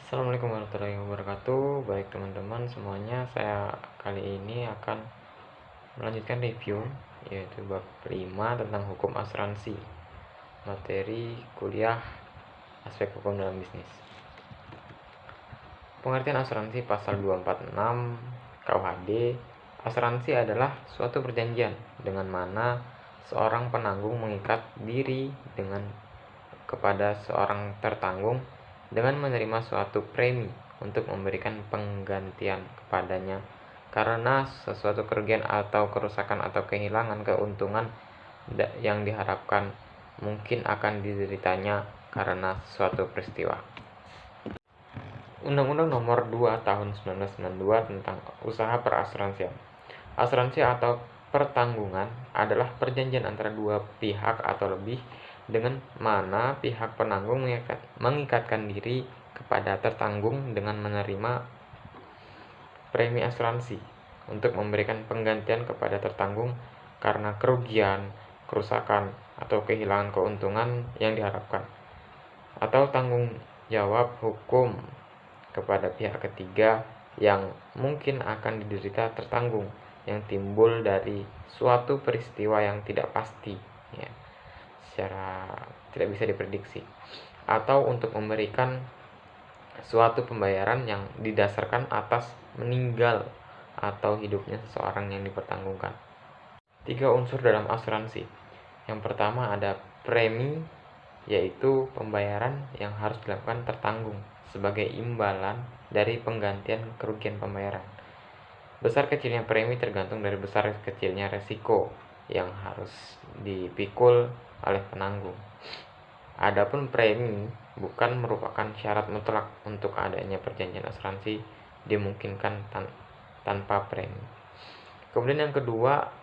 Assalamualaikum warahmatullahi wabarakatuh. Baik teman-teman semuanya, saya kali ini akan melanjutkan review yaitu bab 5 tentang hukum asuransi, materi kuliah aspek hukum dalam bisnis. Pengertian asuransi pasal 246 KUHD. Asuransi adalah suatu perjanjian dengan mana seorang penanggung mengikat diri kepada seorang tertanggung dengan menerima suatu premi untuk memberikan penggantian kepadanya karena sesuatu kerugian atau kerusakan atau kehilangan keuntungan yang diharapkan mungkin akan dideritanya karena suatu peristiwa. Undang-Undang Nomor 2 Tahun 1992 tentang Usaha Perasuransian. Asuransi atau pertanggungan adalah perjanjian antara dua pihak atau lebih dengan mana pihak penanggung mengikatkan diri kepada tertanggung dengan menerima premi asuransi untuk memberikan penggantian kepada tertanggung karena kerugian, kerusakan, atau kehilangan keuntungan yang diharapkan, atau tanggung jawab hukum kepada pihak ketiga yang mungkin akan diderita tertanggung yang timbul dari suatu peristiwa yang tidak pasti, ya, secara tidak bisa diprediksi, atau untuk memberikan suatu pembayaran yang didasarkan atas meninggal atau hidupnya seseorang yang dipertanggungkan. 3 unsur dalam asuransi. Yang pertama ada premi, yaitu pembayaran yang harus dilakukan tertanggung sebagai imbalan dari penggantian kerugian pembayaran. Besar kecilnya premi tergantung dari besar kecilnya resiko yang harus dipikul oleh penanggung. Adapun premi bukan merupakan syarat mutlak untuk adanya perjanjian asuransi, dimungkinkan tanpa premi. Kemudian yang kedua,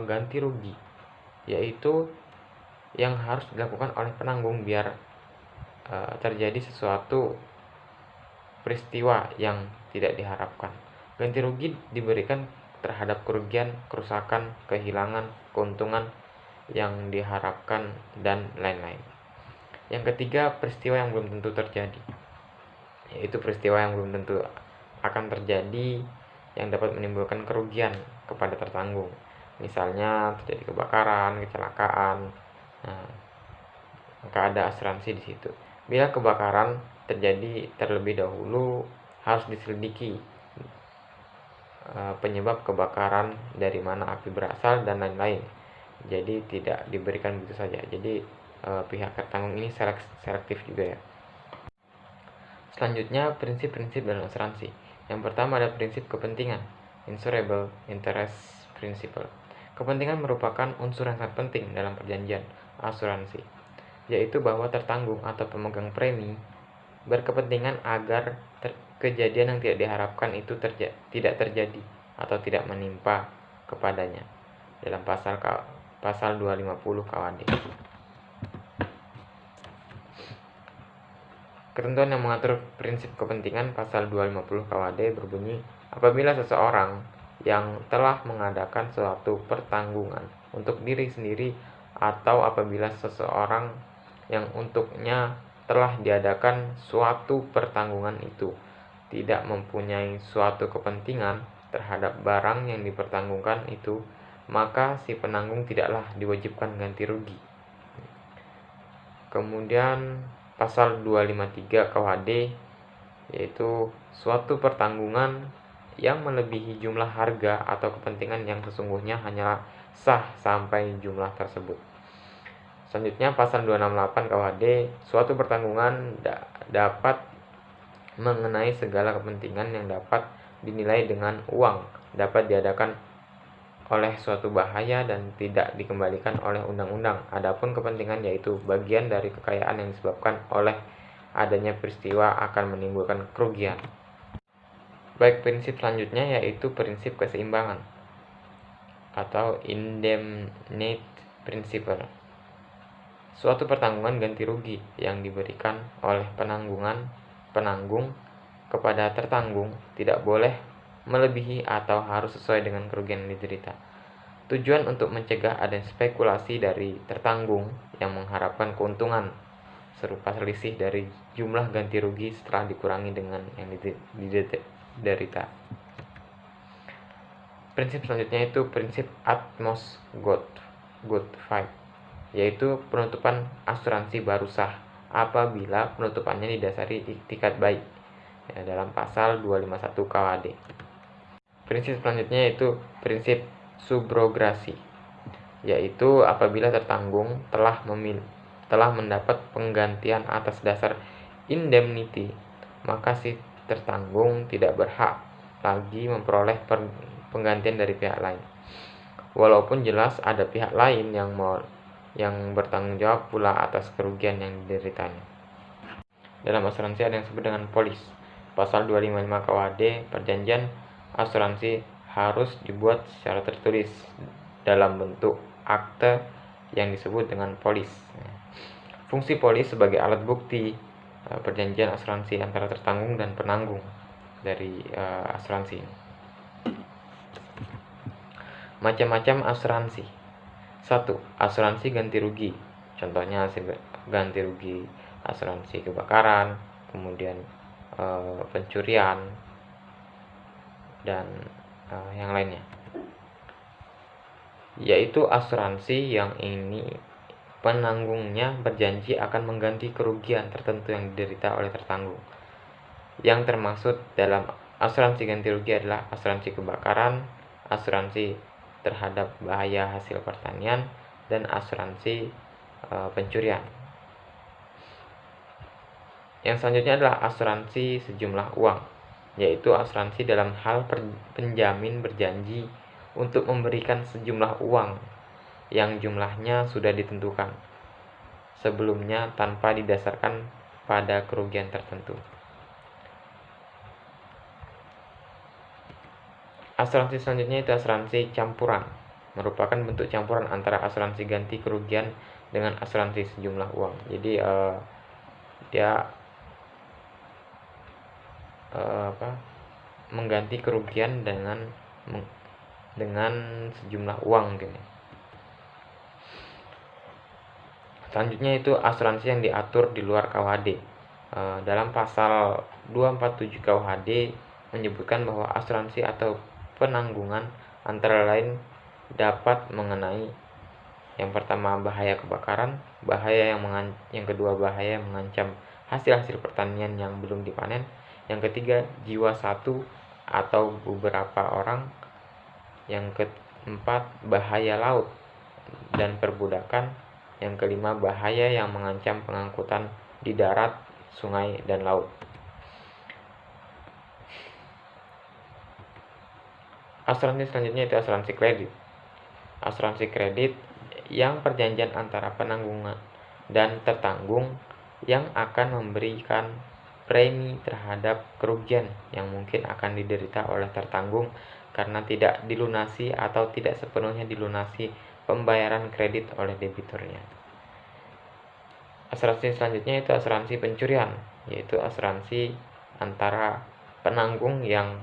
ganti rugi, yaitu yang harus dilakukan oleh penanggung biar terjadi sesuatu peristiwa yang tidak diharapkan. Ganti rugi diberikan terhadap kerugian, kerusakan, kehilangan, keuntungan yang diharapkan, dan lain-lain. Yang ketiga, peristiwa yang belum tentu terjadi, yaitu peristiwa yang belum tentu akan terjadi yang dapat menimbulkan kerugian kepada tertanggung. Misalnya terjadi kebakaran, kecelakaan, maka ada asuransi di situ. Bila kebakaran terjadi terlebih dahulu, harus diselidiki penyebab kebakaran, dari mana api berasal, dan lain-lain. Jadi tidak diberikan begitu saja. Jadi pihak tertanggung ini selektif juga, ya. Selanjutnya, prinsip-prinsip dalam asuransi. Yang pertama ada prinsip kepentingan, insurable interest principle. Kepentingan merupakan unsur yang sangat penting dalam perjanjian asuransi, yaitu bahwa tertanggung atau pemegang premi berkepentingan agar kejadian yang tidak diharapkan itu tidak terjadi atau tidak menimpa kepadanya dalam pasal 250 KUHD. Ketentuan yang mengatur prinsip kepentingan pasal 250 KUHD berbunyi, apabila seseorang yang telah mengadakan suatu pertanggungan untuk diri sendiri atau apabila seseorang yang untuknya telah diadakan suatu pertanggungan itu tidak mempunyai suatu kepentingan terhadap barang yang dipertanggungkan itu, maka si penanggung tidaklah diwajibkan ganti rugi. Kemudian pasal 253 KUHD, yaitu suatu pertanggungan yang melebihi jumlah harga atau kepentingan yang sesungguhnya hanyalah sah sampai jumlah tersebut. Selanjutnya pasal 268 KUHD, suatu pertanggungan dapat mengenai segala kepentingan yang dapat dinilai dengan uang, dapat diadakan oleh suatu bahaya dan tidak dikembalikan oleh undang-undang. Adapun kepentingan yaitu bagian dari kekayaan yang disebabkan oleh adanya peristiwa akan menimbulkan kerugian. Baik, prinsip selanjutnya yaitu prinsip keseimbangan atau indemnity principle. Suatu pertanggungan ganti rugi yang diberikan oleh penanggung kepada tertanggung tidak boleh melebihi atau harus sesuai dengan kerugian yang diderita. Tujuan untuk mencegah adanya spekulasi dari tertanggung yang mengharapkan keuntungan serupa selisih dari jumlah ganti rugi setelah dikurangi dengan yang diderita. Prinsip selanjutnya itu prinsip Atmos Good Fight, yaitu penutupan asuransi baru sah apabila penutupannya didasari iktikat baik, ya, dalam pasal 251 KWD. Prinsip selanjutnya yaitu prinsip subrogasi, yaitu apabila tertanggung telah mendapat penggantian atas dasar indemnity, maka si tertanggung tidak berhak lagi memperoleh penggantian dari pihak lain, walaupun jelas ada pihak lain yang bertanggung jawab pula atas kerugian yang dideritanya. Dalam asuransi ada yang disebut dengan polis. Pasal 255 KWD, perjanjian asuransi harus dibuat secara tertulis dalam bentuk akte yang disebut dengan polis. Fungsi polis sebagai alat bukti perjanjian asuransi antara tertanggung dan penanggung dari asuransi. Macam-macam asuransi. 1. Asuransi ganti rugi. Contohnya ganti rugi asuransi kebakaran, kemudian pencurian, dan yang lainnya. Yaitu asuransi yang ini penanggungnya berjanji akan mengganti kerugian tertentu yang diderita oleh tertanggung. Yang termaksud dalam asuransi ganti rugi adalah asuransi kebakaran, asuransi terhadap bahaya hasil pertanian, dan asuransi pencurian. Yang selanjutnya adalah asuransi sejumlah uang, yaitu asuransi dalam hal penjamin berjanji untuk memberikan sejumlah uang yang jumlahnya sudah ditentukan sebelumnya tanpa didasarkan pada kerugian tertentu. Asuransi selanjutnya itu asuransi campuran, merupakan bentuk campuran antara asuransi ganti kerugian dengan asuransi sejumlah uang. Jadi dia mengganti kerugian dengan sejumlah uang gitu. Selanjutnya itu asuransi yang diatur di luar KWD. Dalam pasal 247 KWD menyebutkan bahwa asuransi atau penanggungan antara lain dapat mengenai yang pertama bahaya kebakaran, yang kedua bahaya yang mengancam hasil-hasil pertanian yang belum dipanen, yang ketiga jiwa satu atau beberapa orang, yang keempat bahaya laut dan perbudakan, yang kelima bahaya yang mengancam pengangkutan di darat, sungai, dan laut. Asuransi selanjutnya itu asuransi kredit. Asuransi kredit yang perjanjian antara penanggungan dan tertanggung yang akan memberikan premi terhadap kerugian yang mungkin akan diderita oleh tertanggung karena tidak dilunasi atau tidak sepenuhnya dilunasi pembayaran kredit oleh debiturnya. Asuransi selanjutnya itu asuransi pencurian, yaitu asuransi antara penanggung yang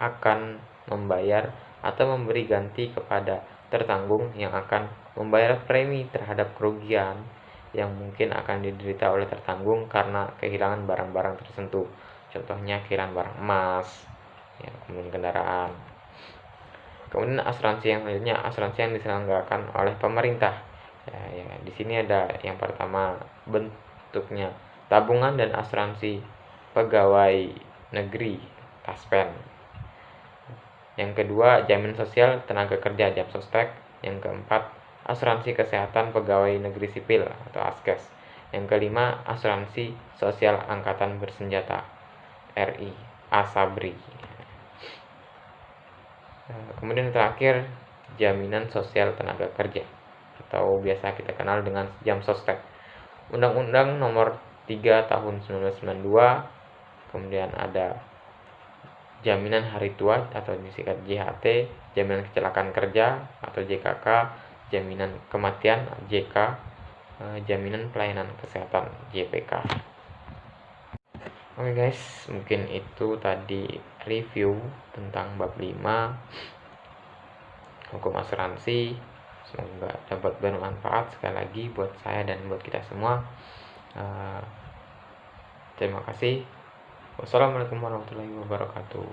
akan membayar atau memberi ganti kepada tertanggung yang akan membayar premi terhadap kerugian yang mungkin akan diderita oleh tertanggung karena kehilangan barang-barang tertentu. Contohnya kehilangan barang emas, ya, kemudian kendaraan. Kemudian asuransi yang selanjutnya asuransi yang diselenggarakan oleh pemerintah. Ya, di sini ada yang pertama bentuknya tabungan dan asuransi pegawai negeri (Taspen). Yang kedua, jaminan sosial tenaga kerja (Jamsostek). Yang keempat, asuransi kesehatan pegawai negeri sipil atau ASKES. Yang kelima, asuransi sosial angkatan bersenjata RI (ASABRI). Kemudian terakhir, jaminan sosial tenaga kerja atau biasa kita kenal dengan Jamsostek. Undang-Undang Nomor 3 Tahun 1992, kemudian ada jaminan hari tua atau disingkat JHT, jaminan kecelakaan kerja atau JKK, jaminan kematian JK, jaminan pelayanan kesehatan JPK. Oke guys, mungkin itu tadi review tentang bab 5 hukum asuransi. Semoga dapat bermanfaat sekali lagi buat saya dan buat kita semua. Terima kasih. Wassalamualaikum warahmatullahi wabarakatuh.